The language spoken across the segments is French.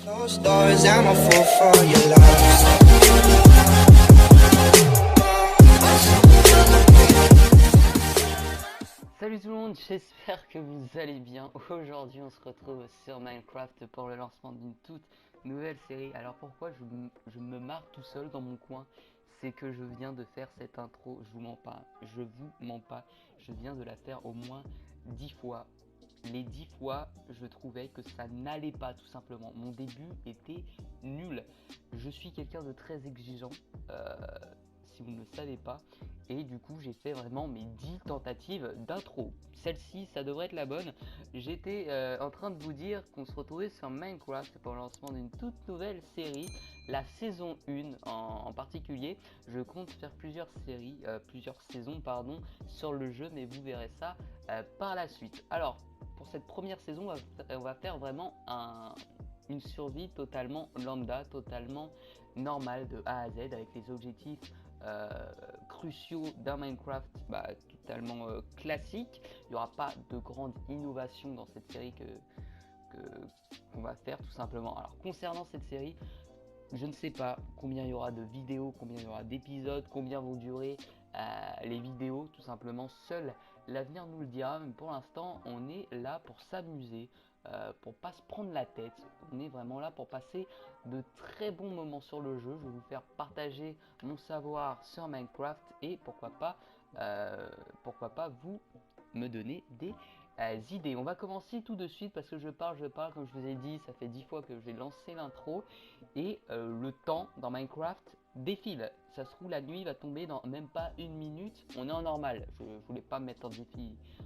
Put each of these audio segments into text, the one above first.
Closed doors, I'm a fool for your love. Salut tout le monde, j'espère que vous allez bien. Aujourd'hui on se retrouve sur Minecraft pour le lancement d'une toute nouvelle série. Alors pourquoi je me marre tout seul dans mon coin? C'est que je viens de faire cette intro, je vous mens pas, je viens de la faire au moins 10 fois. Les 10 fois, je trouvais que ça n'allait pas tout simplement. Mon début était nul. Je suis quelqu'un de très exigeant, si vous ne le savez pas. Et du coup, j'ai fait vraiment mes 10 tentatives d'intro. Celle-ci, ça devrait être la bonne. J'étais en train de vous dire qu'on se retrouvait sur Minecraft pour le lancement d'une toute nouvelle série, la saison 1 en particulier. Je compte faire plusieurs saisons sur le jeu, mais vous verrez ça par la suite. Alors, pour cette première saison, on va faire vraiment une survie totalement lambda, totalement normale de A à Z, avec les objectifs cruciaux d'un Minecraft totalement classique. Il n'y aura pas de grande innovation dans cette série qu'on va faire tout simplement. Alors concernant cette série, je ne sais pas combien il y aura de vidéos, combien il y aura d'épisodes, combien vont durer les vidéos, tout simplement. Seul l'avenir nous le dira, mais pour l'instant on est là pour s'amuser, pour pas se prendre la tête. On est vraiment là pour passer de très bons moments sur le jeu. Je vais vous faire partager mon savoir sur Minecraft et pourquoi pas vous me donner des idées. On va commencer tout de suite parce que je parle, comme je vous ai dit, ça fait 10 fois que j'ai lancé l'intro et le temps dans Minecraft défile. Ça se trouve la nuit va tomber dans même pas une minute, on est en normal. Je voulais pas me mettre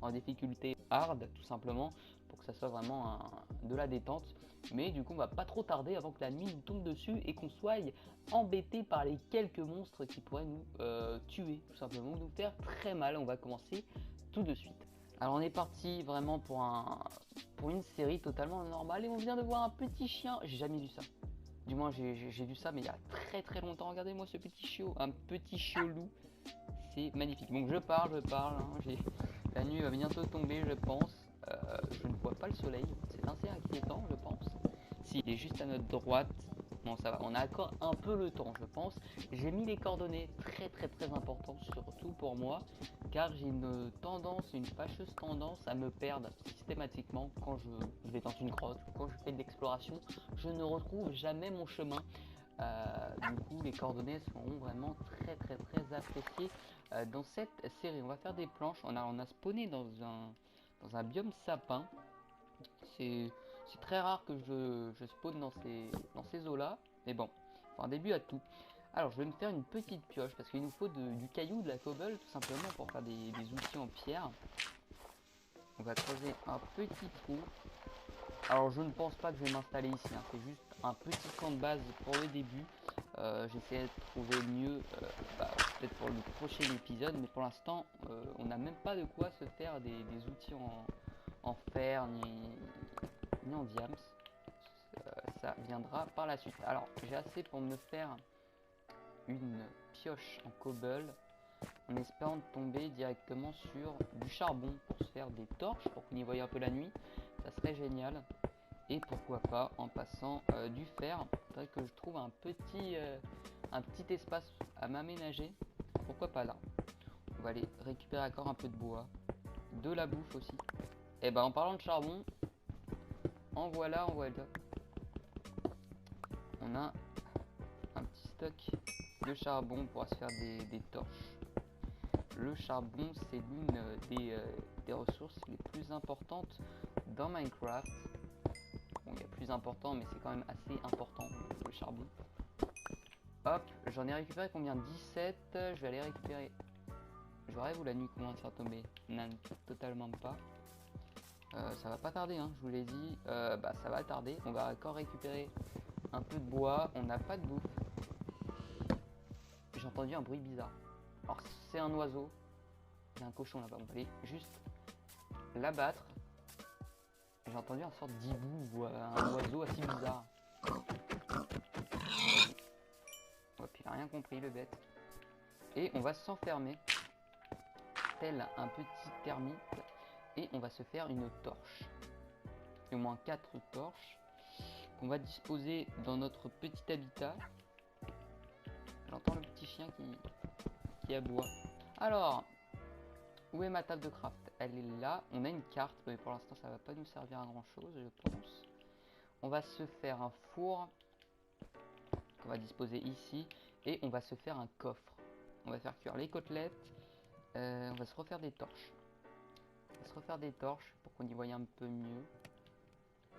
en difficulté hard tout simplement pour que ça soit vraiment de la détente. Mais du coup on va pas trop tarder avant que la nuit nous tombe dessus et qu'on soit embêté par les quelques monstres qui pourraient nous tuer tout simplement, nous faire très mal. On va commencer tout de suite. Alors on est parti vraiment pour une série totalement normale et on vient de voir un petit chien. J'ai jamais vu ça. Du moins j'ai vu ça mais il y a très longtemps. Regardez-moi ce petit chiot, un petit chiot loup. C'est magnifique. Donc je parle. Hein. La nuit va bientôt tomber je pense. Je ne vois pas le soleil. C'est assez inquiétant je pense. Si, il est juste à notre droite. Bon ça va, on a encore un peu le temps je pense. J'ai mis les coordonnées très importantes surtout pour moi. Car j'ai une fâcheuse tendance à me perdre systématiquement quand je vais dans une grotte ou quand je fais de l'exploration. Je ne retrouve jamais mon chemin. Du coup, les coordonnées seront vraiment très appréciées dans cette série. On va faire des planches. On a spawné dans un biome sapin. C'est très rare que je spawn dans ces eaux-là. Mais bon, faut un début à tout. Alors je vais me faire une petite pioche parce qu'il nous faut du caillou, de la cobble tout simplement pour faire des outils en pierre. On va creuser un petit trou. Alors je ne pense pas que je vais m'installer ici, hein. C'est juste un petit camp de base pour le début. J'essaierai de trouver mieux peut-être pour le prochain épisode, mais pour l'instant on n'a même pas de quoi se faire des outils en fer ni en diams. Ça viendra par la suite. Alors j'ai assez pour me faire une pioche en cobble en espérant de tomber directement sur du charbon pour se faire des torches pour qu'on y voie un peu la nuit. Ça serait génial. Et pourquoi pas en passant du fer. Il faudrait que je trouve un petit espace à m'aménager. Pourquoi pas là. On va aller récupérer encore un peu de bois, de la bouffe aussi. Et en parlant de charbon, en voilà. On a un petit stock de charbon pour se faire des torches. Le charbon, c'est l'une des ressources les plus importantes dans Minecraft. Bon, il y a plus important, mais c'est quand même assez important le charbon. Hop, j'en ai récupéré combien? 17. Je vais aller récupérer. Je rêve où la nuit commence à tomber. Non, totalement pas. Ça va pas tarder, hein, je vous l'ai dit. Ça va tarder. On va encore récupérer un peu de bois. On n'a pas de bouffe. J'ai entendu un bruit bizarre. Alors c'est un oiseau. Il y a un cochon là-bas. On va aller juste l'abattre. J'ai entendu un sorte d'hibou ou un oiseau assez bizarre. Hop, il a rien compris le bête. Et on va s'enfermer tel un petit termite et on va se faire une torche. Au moins 4 torches. qu'on va disposer dans notre petit habitat. J'entends le petit chien qui aboie. Alors, où est ma table de craft? Elle est là. On a une carte, mais pour l'instant ça va pas nous servir à grand chose, je pense. On va se faire un four qu'on va disposer ici. Et on va se faire un coffre. On va faire cuire les côtelettes. On va se refaire des torches. On va se refaire des torches pour qu'on y voie un peu mieux.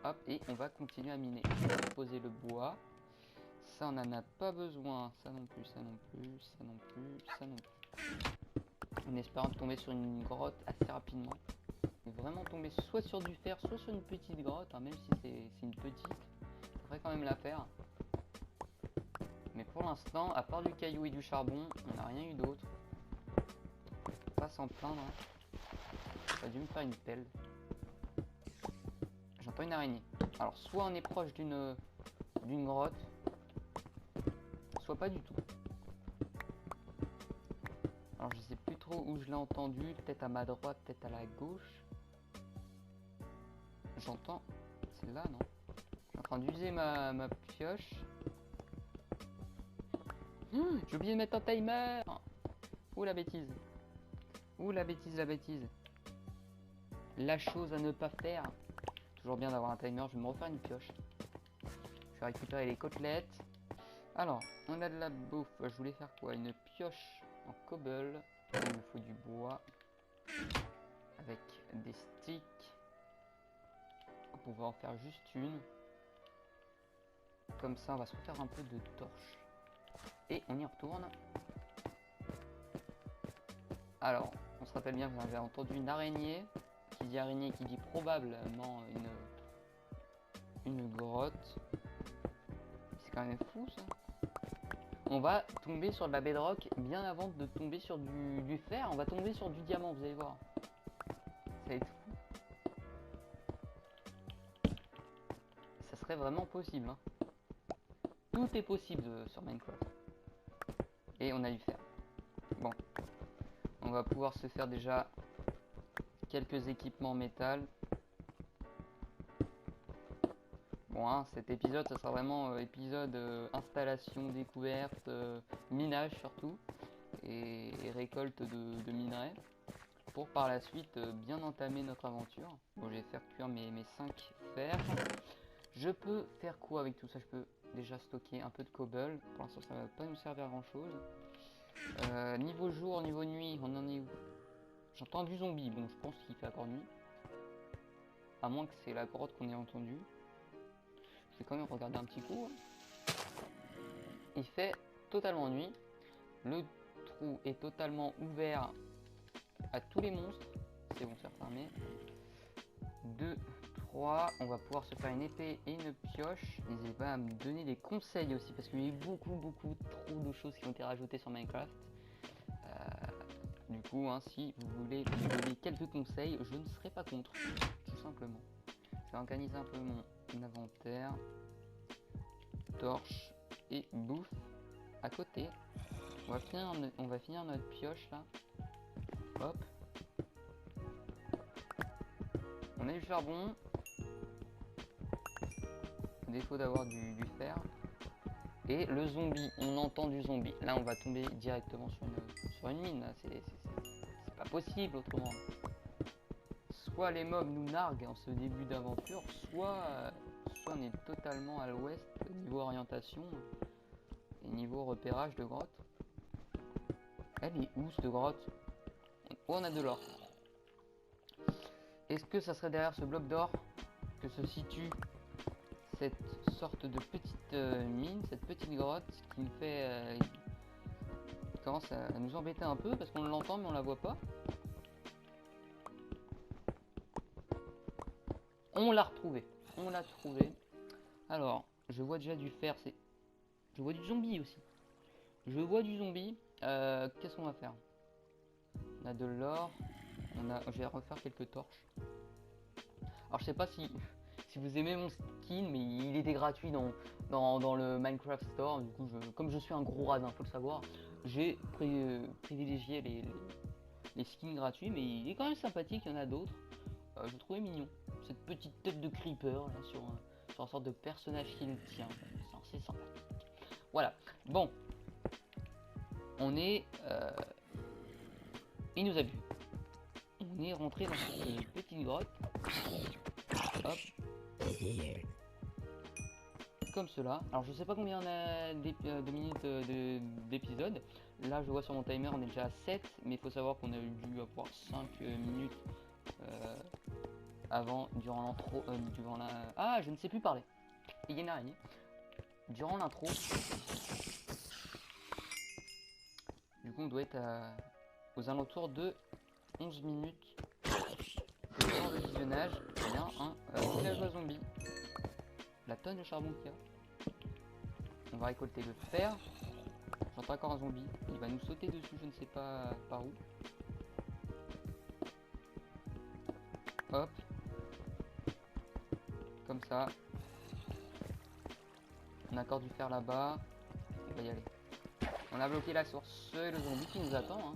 Hop, et on va continuer à miner. On va poser le bois. Ça, on n'en a pas besoin. Ça non plus, ça non plus, ça non plus, ça non plus. En espérant tomber sur une grotte assez rapidement. Et vraiment tomber soit sur du fer, soit sur une petite grotte. Hein, même si c'est une petite. Il faudrait quand même la faire. Mais pour l'instant, à part du caillou et du charbon, on n'a rien eu d'autre. Pas s'en plaindre. Hein. J'aurais dû me faire une pelle. J'entends une araignée. Alors, soit on est proche d'une grotte, soit pas du tout. Alors, je sais plus trop où je l'ai entendu. Peut-être à ma droite, peut-être à la gauche. J'entends. C'est là, non? Je suis en train d'user ma pioche. J'ai oublié de mettre un timer. Ouh la bêtise. Ouh la bêtise, la bêtise. La chose à ne pas faire. Toujours bien d'avoir un timer. Je vais me refaire une pioche. Je vais récupérer les côtelettes. Alors, on a de la bouffe. Je voulais faire quoi? Une pioche en cobble. Il me faut du bois. Avec des sticks. On va en faire juste une. Comme ça, on va se refaire un peu de torches. Et on y retourne. Alors, on se rappelle bien que vous avez entendu une araignée. Qui dit araignée, qui dit probablement une grotte. C'est quand même fou ça. On va tomber sur de la bedrock bien avant de tomber sur du fer. On va tomber sur du diamant, vous allez voir. Ça va être fou. Ça serait vraiment possible. Hein. Tout est possible sur Minecraft. Et on a du fer. Bon. On va pouvoir se faire déjà quelques équipements en métal. Bon, hein, cet épisode, ça sera vraiment épisode installation, découverte, minage surtout, et récolte de minerais, pour par la suite bien entamer notre aventure. Bon, je vais faire cuire mes 5 fers. Je peux faire quoi avec tout ça? Je peux déjà stocker un peu de cobble. Pour l'instant, ça va pas nous servir à grand chose. Niveau jour, niveau nuit, on en est où? J'entends du zombie. Bon, je pense qu'il fait encore nuit. À moins que c'est la grotte qu'on ait entendue. Je vais quand même regarder un petit coup. Il fait totalement nuit. Le trou est totalement ouvert à tous les monstres. C'est bon, c'est refermé. 2, 3. On va pouvoir se faire une épée et une pioche. N'hésitez pas à me donner des conseils aussi, parce qu'il y a eu beaucoup trop de choses qui ont été rajoutées sur Minecraft. Du coup, hein, si vous voulez me donner quelques conseils, je ne serai pas contre, tout simplement. Je vais organiser un peu mon inventaire. Torche et bouffe à côté. On va finir notre pioche là. Hop. On a du charbon. À défaut d'avoir du fer. Et le zombie, on entend du zombie. Là, on va tomber directement sur une mine. C'est pas possible autrement. Soit les mobs nous narguent en ce début d'aventure, soit on est totalement à l'ouest niveau orientation et niveau repérage de grotte. Elle est où cette grotte? Oh, on a de l'or. Est-ce que ça serait derrière ce bloc d'or que se situe cette sorte de petite mine, cette petite grotte qui nous fait qui commence à nous embêter un peu parce qu'on l'entend mais on la voit pas. On l'a retrouvé. On l'a trouvé. Alors, je vois déjà du fer. Je vois du zombie aussi. Je vois du zombie. Qu'est-ce qu'on va faire? On a de l'or. Je vais refaire quelques torches. Alors, je sais pas si vous aimez mon skin, mais il était gratuit dans le Minecraft Store. Du coup, comme je suis un gros radin, faut le savoir, j'ai privilégié les skins gratuits, mais il est quand même sympathique. Il y en a d'autres. Je le trouvais mignon. Cette petite tête de creeper là, sur sur une sorte de personnage qui le tient. C'est assez sympathique. Voilà. Bon. On est... Il nous a vu. On est rentré dans cette petite grotte. Hop. Comme cela. Alors je sais pas combien on a de minutes d'épisode. Là je vois sur mon timer on est déjà à 7. Mais il faut savoir qu'on a dû avoir 5 minutes avant, durant l'intro. Durant la... Ah, je ne sais plus parler. Il y a une araignée. Durant l'intro. Du coup on doit être aux alentours de 11 minutes de temps de visionnage. Il y a un village à zombies. La tonne de charbon qu'il y a. On va récolter le fer. J'entends encore un zombie. Il va nous sauter dessus, je ne sais pas par où. Hop. Comme ça. On a encore du fer là-bas. On va y aller. On a bloqué la source. Et le zombie qui nous attend. Hein.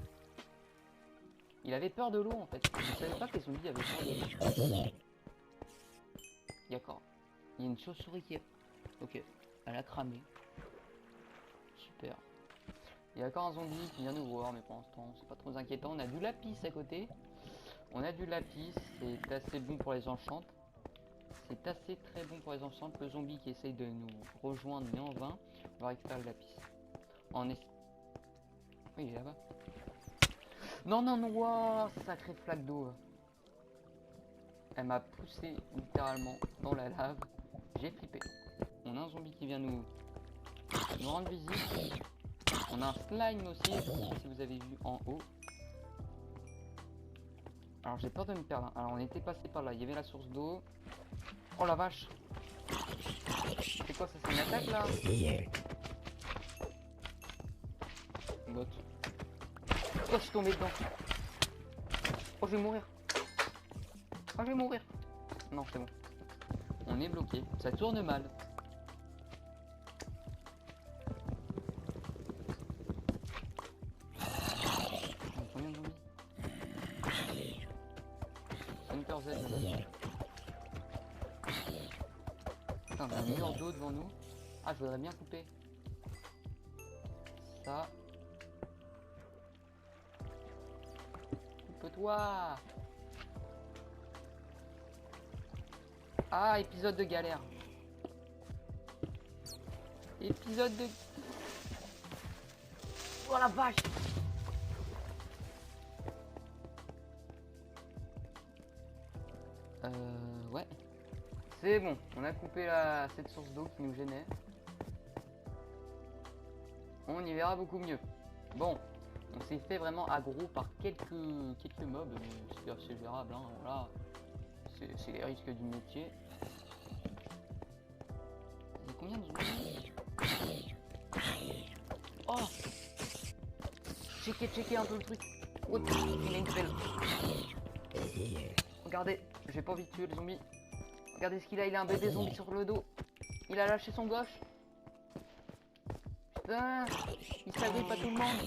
Il avait peur de l'eau en fait. Je ne savais pas que les zombies avaient peur de l'eau. D'accord. Il y a une chauve-souris qui est... Ok. Elle a cramé. Super. Il y a encore un zombie qui vient nous voir, mais pour l'instant, c'est pas trop inquiétant. On a du lapis à côté. On a du lapis. C'est assez bon pour les enchantes. C'est assez très bon pour les enchantes. Le zombie qui essaye de nous rejoindre, mais en vain. On va récupérer le lapis. En est... Oui, il est là-bas. Non, non, non, wow, sacrée flaque d'eau. Elle m'a poussé littéralement dans la lave. J'ai flippé. On a un zombie qui vient nous rendre visite. On a un slime aussi, si vous avez vu en haut. Alors j'ai peur de me perdre. Alors on était passé par là, il y avait la source d'eau. Oh la vache. C'est quoi ça, c'est une attaque là? Bot. Oh, je suis tombé dedans. Oh, je vais mourir. Oh, je vais mourir. Non, c'est bon. On est bloqué. Ça tourne mal. Combien de zombies? Hunter Z. Putain, on a un mur d'eau devant nous. Ah, je voudrais bien couper. Ça. Coupe-toi. Ah, épisode de galère. Épisode de... Oh la vache. Ouais. C'est bon, on a coupé cette source d'eau qui nous gênait. On y verra beaucoup mieux. Bon, on s'est fait vraiment aggro par quelques mobs, mais c'est assez gérable, hein, voilà. C'est les risques du métier. Il y a combien de zombies? Oh! Checker un peu le truc. Oh, il a une pelle. Regardez, j'ai pas envie de tuer le zombie. Regardez ce qu'il a, il a un bébé zombie sur le dos. Il a lâché son gauche. Putain, il s'agrippe à tout le monde.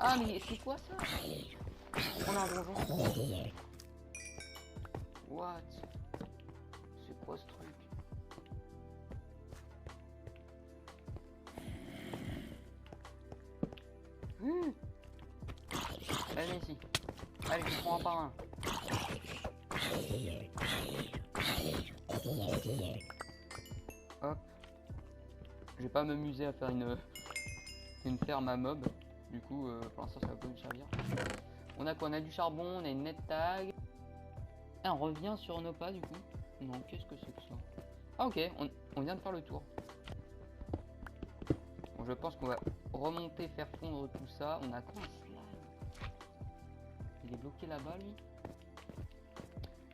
Ah mais c'est quoi ça? On a un donjon. What? C'est quoi ce truc? Allez ici. Allez, je prends un par un. Hop. Je vais pas m'amuser à faire une ferme à mob. Du coup, pour l'instant, ça va pas nous servir. On a quoi? On a du charbon, on a une net tag. Ah, on revient sur nos pas du coup. Non, qu'est-ce que c'est que ça? Ah ok, on vient de faire le tour. Bon, je pense qu'on va remonter, faire fondre tout ça. On a quoi? Un slime. Il est bloqué là-bas lui.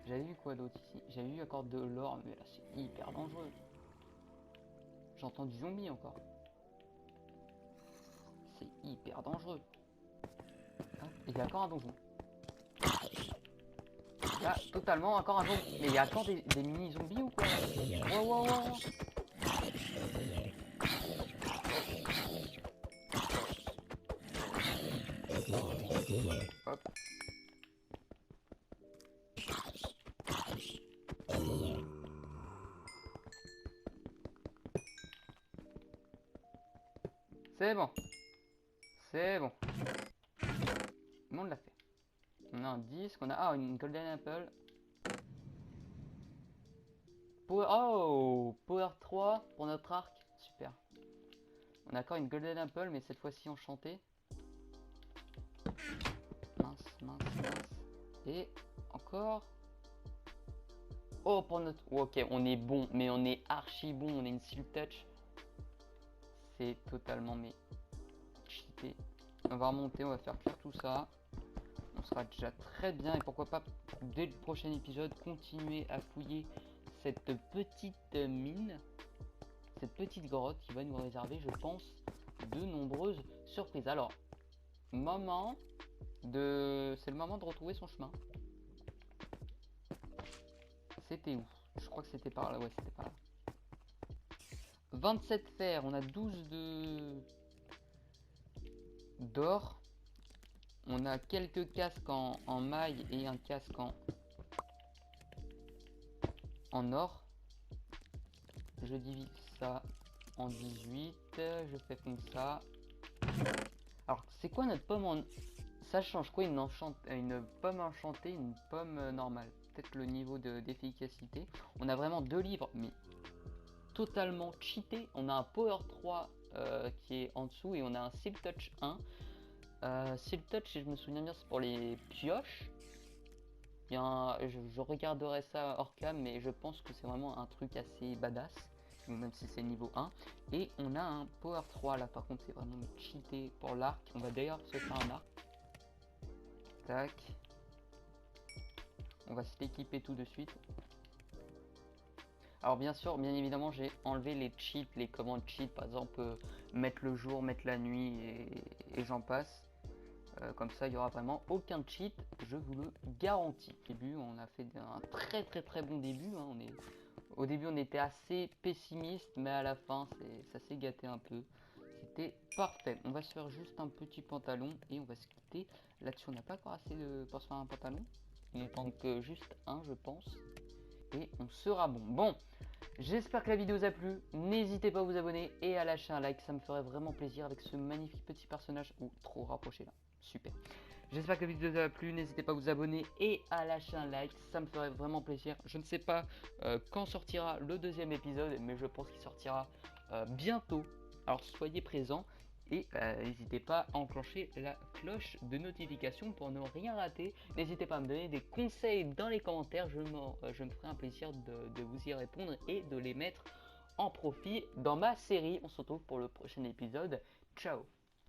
J'avais vu quoi d'autre ici? J'avais vu encore de l'or, mais là c'est hyper dangereux. J'entends du zombie encore. C'est hyper dangereux. Ah, il y a encore un donjon. Il y a totalement encore un zombie. Mais il y a encore des mini zombies ou quoi? Wow, wow, wow. Hop. C'est bon. C'est bon. On l'a fait. On a un disque, on a... Ah, une Golden Apple. Oh, Power 3 pour notre arc. Super. On a encore une Golden Apple, mais cette fois-ci enchantée. Mince, mince, mince. Et encore... Oh, pour notre... Oh, ok, on est bon, mais on est archi bon. On a une Silk Touch. C'est totalement, mais... cheaté. On va remonter, on va faire cuire tout ça. On sera déjà très bien. Et pourquoi pas, dès le prochain épisode, continuer à fouiller cette petite mine. Cette petite grotte qui va nous réserver, je pense, de nombreuses surprises. Alors, c'est le moment de retrouver son chemin. C'était où? Je crois que c'était par là. Ouais, c'était par là. 27 fer, on a 12 d'or. On a quelques casques en maille et un casque en or. Je divise ça en 18. Je fais comme ça. Alors, c'est quoi notre pomme en... Ça change quoi une pomme enchantée, une pomme normale? Peut-être le niveau d'efficacité. On a vraiment 2 livres, mais totalement cheaté. On a un Power 3 qui est en dessous et on a un Silk Touch 1. Silk Touch, si je me souviens bien, c'est pour les pioches. Je regarderai ça hors cam, mais je pense que c'est vraiment un truc assez badass, même si c'est niveau 1. Et on a un Power 3 là, par contre, c'est vraiment cheaté pour l'arc. On va d'ailleurs se faire un arc. Tac. On va se l'équiper tout de suite. Alors bien sûr, bien évidemment, j'ai enlevé les cheats, les commandes cheat, par exemple mettre le jour, mettre la nuit et j'en passe. Comme ça, il n'y aura vraiment aucun cheat, je vous le garantis. Au début, on a fait un très bon début. Hein. Au début, on était assez pessimiste, mais à la fin, ça s'est gâté un peu. C'était parfait. On va se faire juste un petit pantalon et on va se quitter. Là-dessus, on n'a pas encore assez pour se faire un pantalon. Il ne manque que juste un, je pense. Et on sera bon. Bon, j'espère que la vidéo vous a plu. N'hésitez pas à vous abonner et à lâcher un like. Ça me ferait vraiment plaisir avec ce magnifique petit personnage. Ou trop rapproché là. Super. J'espère que la vidéo vous a plu. N'hésitez pas à vous abonner et à lâcher un like. Ça me ferait vraiment plaisir. Je ne sais pas quand sortira le deuxième épisode, mais je pense qu'il sortira bientôt. Alors soyez présents. Et n'hésitez pas à enclencher la cloche de notification pour ne rien rater. N'hésitez pas à me donner des conseils dans les commentaires. Je me ferai un plaisir de vous y répondre et de les mettre en profit dans ma série. On se retrouve pour le prochain épisode. Ciao!